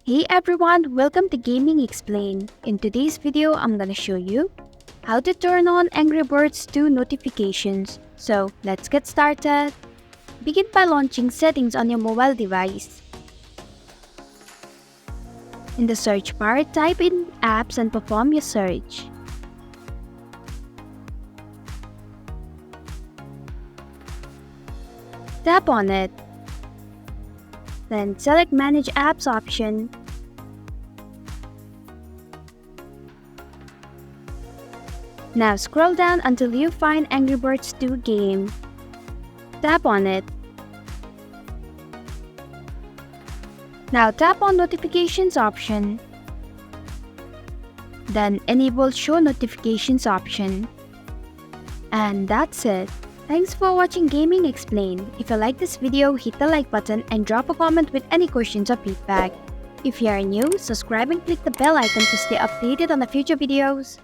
Hey everyone, welcome to Gaming Explain. In today's video, I'm gonna show you how to turn on Angry Birds 2 notifications. So let's get started. Begin by launching settings on your mobile device. In the search bar, type in apps and perform your search. Tap on it. Then select Manage Apps option. Now scroll down until you find Angry Birds 2 game. Tap on it. Now tap on Notifications option. Then enable Show Notifications option. And that's it. Thanks for watching Gaming Explained. If you like this video, hit the like button and drop a comment with any questions or feedback. If you are new, subscribe and click the bell icon to stay updated on the future videos.